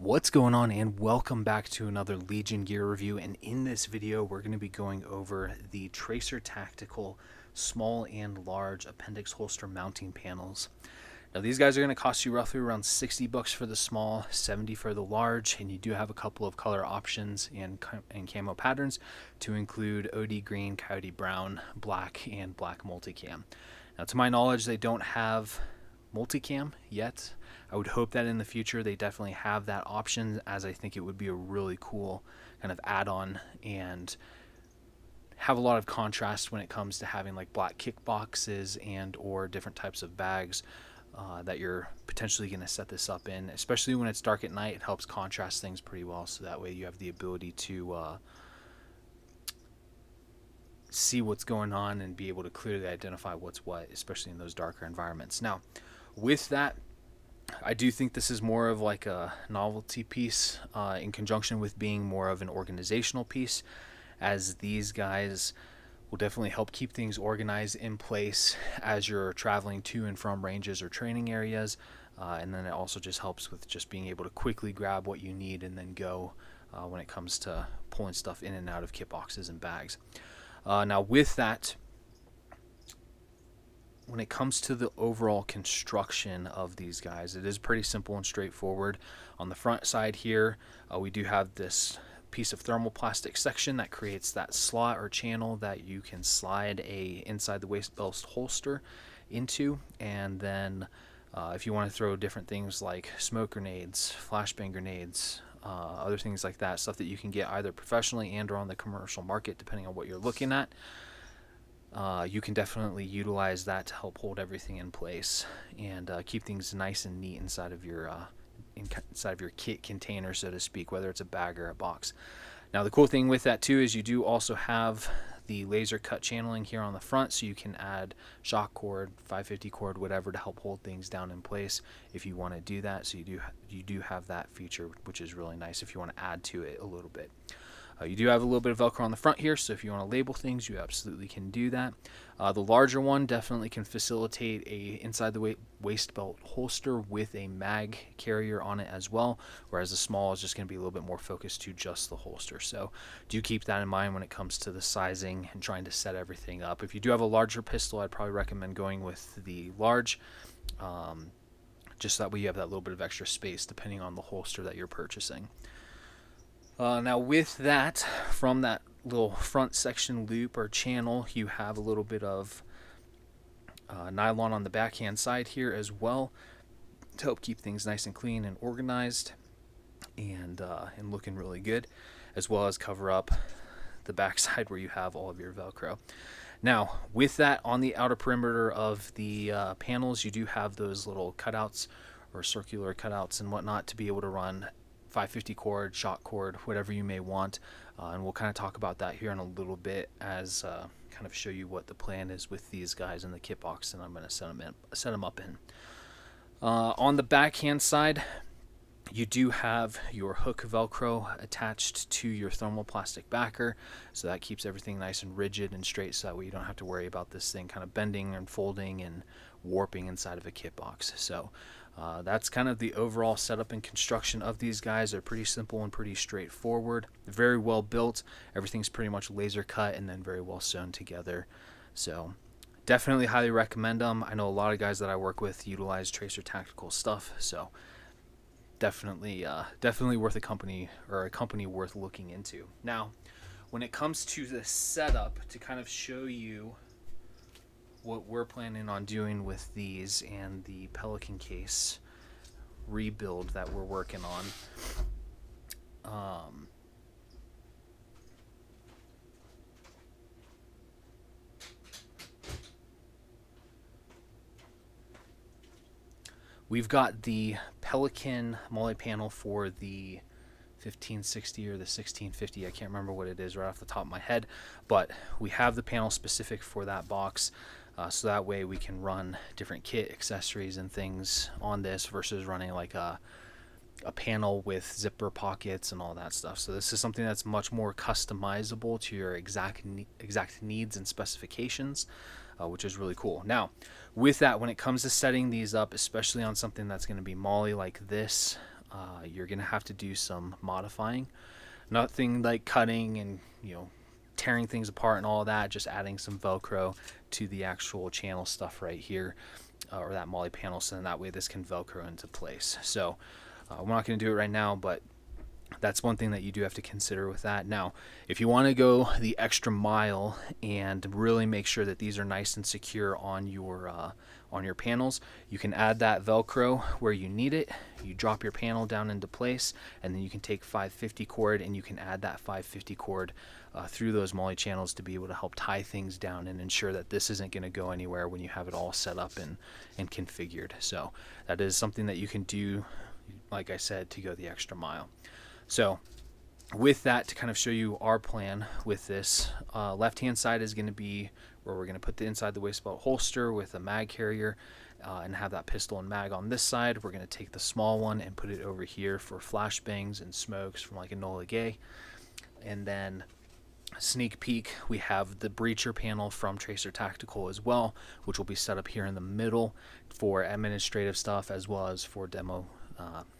What's going on, and welcome back to another Legion gear review. And in this video we're going to be going over the Tracer Tactical small and large appendix holster mounting panels. Now these guys are going to cost you roughly around 60 bucks for the small, 70 for the large, and you do have a couple of color options and camo patterns to include OD green, coyote brown, black, and black multicam. Now to my knowledge they don't have multicam yet. I would hope that in the future they definitely have that option, as I think it would be a really cool kind of add-on and have a lot of contrast when it comes to having like black kick boxes and or different types of bags that you're potentially going to set this up in, especially when it's dark at night. It helps contrast things pretty well, so that way you have the ability to see what's going on and be able to clearly identify what's what, especially in those darker environments. Now with that, I do think this is more of like a novelty piece in conjunction with being more of an organizational piece, as these guys will definitely help keep things organized in place as you're traveling to and from ranges or training areas, and then it also just helps with just being able to quickly grab what you need and then go when it comes to pulling stuff in and out of kit boxes and bags. Now with that, when it comes to the overall construction of these guys, it is pretty simple and straightforward. On the front side here, we do have this piece of thermoplastic section that creates that slot or channel that you can slide inside the waist belt holster into, and then if you want to throw different things like smoke grenades, flashbang grenades, other things like that, stuff that you can get either professionally and or on the commercial market depending on what you're looking at, you can definitely utilize that to help hold everything in place and keep things nice and neat inside of your kit container, so to speak, whether it's a bag or a box. Now the cool thing with that too is you do also have the laser cut channeling here on the front, so you can add shock cord, 550 cord, whatever, to help hold things down in place if you want to do that. So you do have that feature, which is really nice if you want to add to it a little bit. You do have a little bit of Velcro on the front here, so if you want to label things, you absolutely can do that. The larger one definitely can facilitate a inside the waist belt holster with a mag carrier on it as well, whereas the small is just going to be a little bit more focused to just the holster. So do keep that in mind when it comes to the sizing and trying to set everything up. If you do have a larger pistol, I'd probably recommend going with the large, just that way you have that little bit of extra space depending on the holster that you're purchasing. Now with that, from that little front section loop or channel, you have a little bit of nylon on the backhand side here as well to help keep things nice and clean and organized and looking really good, as well as cover up the back side where you have all of your Velcro. Now with that, on the outer perimeter of the panels, you do have those little cutouts or circular cutouts and whatnot to be able to run 550 cord, shock cord, whatever you may want, and we'll kind of talk about that here in a little bit as kind of show you what the plan is with these guys in the kit box, and I'm going to set them up in. On the backhand side, you do have your hook Velcro attached to your thermoplastic backer, so that keeps everything nice and rigid and straight, so that way you don't have to worry about this thing kind of bending and folding and warping inside of a kit box. So that's kind of the overall setup and construction of these guys. They're pretty simple and pretty straightforward. They're very well built. Everything's pretty much laser cut and then very well sewn together. So definitely highly recommend them. I know a lot of guys that I work with utilize Tracer Tactical stuff, so definitely worth a company worth looking into. Now when it comes to the setup, to kind of show you what we're planning on doing with these and the Pelican case rebuild that we're working on. We've got the Pelican multi panel for the 1560 or the 1650. I can't remember what it is right off the top of my head, but we have the panel specific for that box. So that way we can run different kit accessories and things on this versus running like a panel with zipper pockets and all that stuff. So this is something that's much more customizable to your exact needs and specifications, which is really cool. Now with that, when it comes to setting these up, especially on something that's going to be molly like this, you're gonna have to do some modifying. Nothing like cutting and tearing things apart and all that, just adding some Velcro to the actual channel stuff right here, or that MOLLE panel, so then that way this can Velcro into place. So we're not going to do it right now, but that's one thing that you do have to consider with that. Now, if you want to go the extra mile and really make sure that these are nice and secure on your panels, you can add that Velcro where you need it. You drop your panel down into place, and then you can take 550 cord and you can add that 550 cord through those MOLLE channels to be able to help tie things down and ensure that this isn't going to go anywhere when you have it all set up and configured. So that is something that you can do, like I said, to go the extra mile. So with that, to kind of show you our plan with this, left hand side is going to be where we're going to put the inside the waist belt holster with a mag carrier, and have that pistol and mag on this side. We're going to take the small one and put it over here for flashbangs and smokes from like a Enola Gay. And then sneak peek, we have the breacher panel from Tracer Tactical as well, which will be set up here in the middle for administrative stuff as well as for demo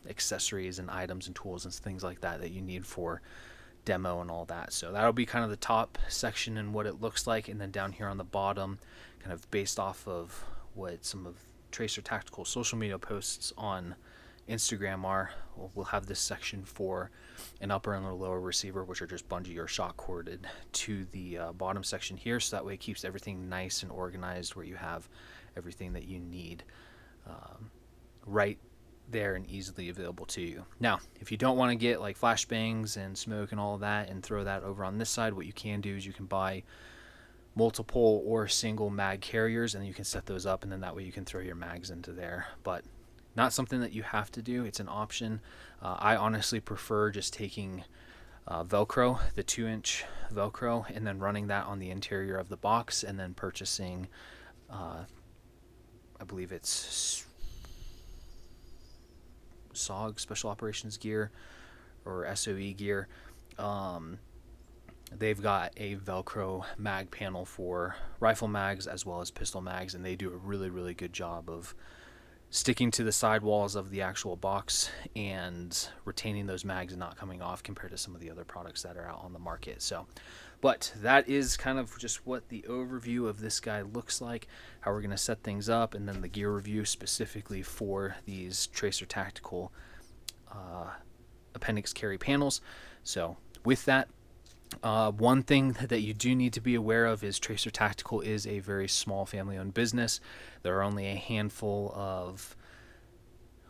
accessories and items and tools and things like that that you need for demo and all that. So that'll be kind of the top section and what it looks like. And then down here on the bottom, kind of based off of what some of Tracer Tactical social media posts on Instagram are, we'll have this section for an upper and a lower receiver, which are just bungee or shock corded to the bottom section here, so that way it keeps everything nice and organized where you have everything that you need right there and easily available to you. Now, if you don't want to get like flashbangs and smoke and all of that and throw that over on this side, what you can do is you can buy multiple or single mag carriers, and then you can set those up, and then that way you can throw your mags into there. But not something that you have to do, it's an option. I honestly prefer just taking Velcro, the 2-inch Velcro, and then running that on the interior of the box, and then purchasing I believe it's SOG, Special Operations Gear, or SOE gear. They've got a Velcro mag panel for rifle mags as well as pistol mags, and they do a really good job of sticking to the sidewalls of the actual box and retaining those mags and not coming off compared to some of the other products that are out on the market. So, but that is kind of just what the overview of this guy looks like, how we're going to set things up, and then the gear review specifically for these Tracer Tactical Appendix carry panels. So with that, one thing that you do need to be aware of is Tracer Tactical is a very small family-owned business. There are only a handful of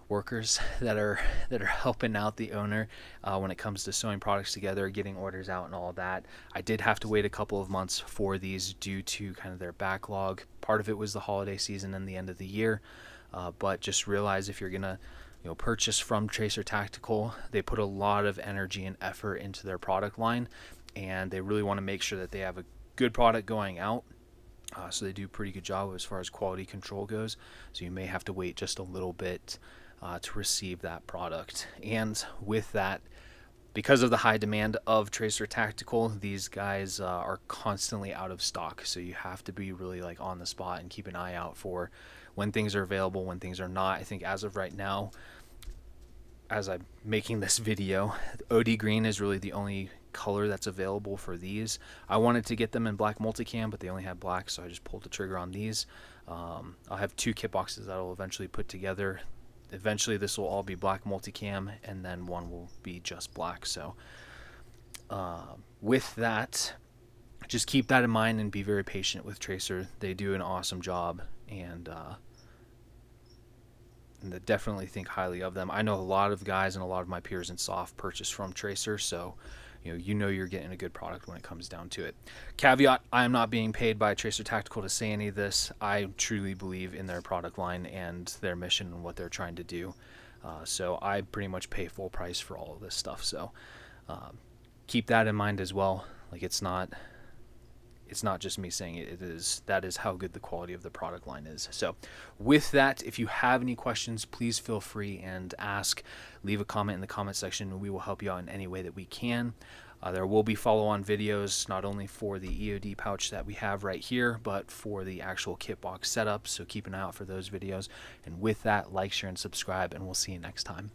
workers that are helping out the owner when it comes to sewing products together, getting orders out and all that. I did have to wait a couple of months for these due to kind of their backlog. Part of it was the holiday season and the end of the year, but just realize if you're gonna purchase from Tracer Tactical, they put a lot of energy and effort into their product line, and they really want to make sure that they have a good product going out. So they do a pretty good job as far as quality control goes. So you may have to wait just a little bit to receive that product. And with that, because of the high demand of Tracer Tactical, these guys are constantly out of stock. So you have to be really like on the spot and keep an eye out for when things are available, when things are not. I think as of right now, as I'm making this video, OD green is really the only color that's available for these. I wanted to get them in black multicam, but they only had black, so I just pulled the trigger on these. I'll have 2 kit boxes that I'll eventually put together. Eventually this will all be black multicam, and then one will be just black. So with that, just keep that in mind and be very patient with Tracer. They do an awesome job, and I definitely think highly of them. I know a lot of guys and a lot of my peers in soft purchase from Tracer, so you know you're getting a good product when it comes down to it. Caveat, I am not being paid by Tracer Tactical to say any of this. I truly believe in their product line and their mission and what they're trying to do. So I pretty much pay full price for all of this stuff. So keep that in mind as well. Like it's not just me saying it. That is how good the quality of the product line is. So with that, if you have any questions, please feel free and ask. Leave a comment in the comment section, and we will help you out in any way that we can. There will be follow-on videos, not only for the EOD pouch that we have right here, but for the actual kit box setup. So keep an eye out for those videos. And with that, like, share, and subscribe, and we'll see you next time.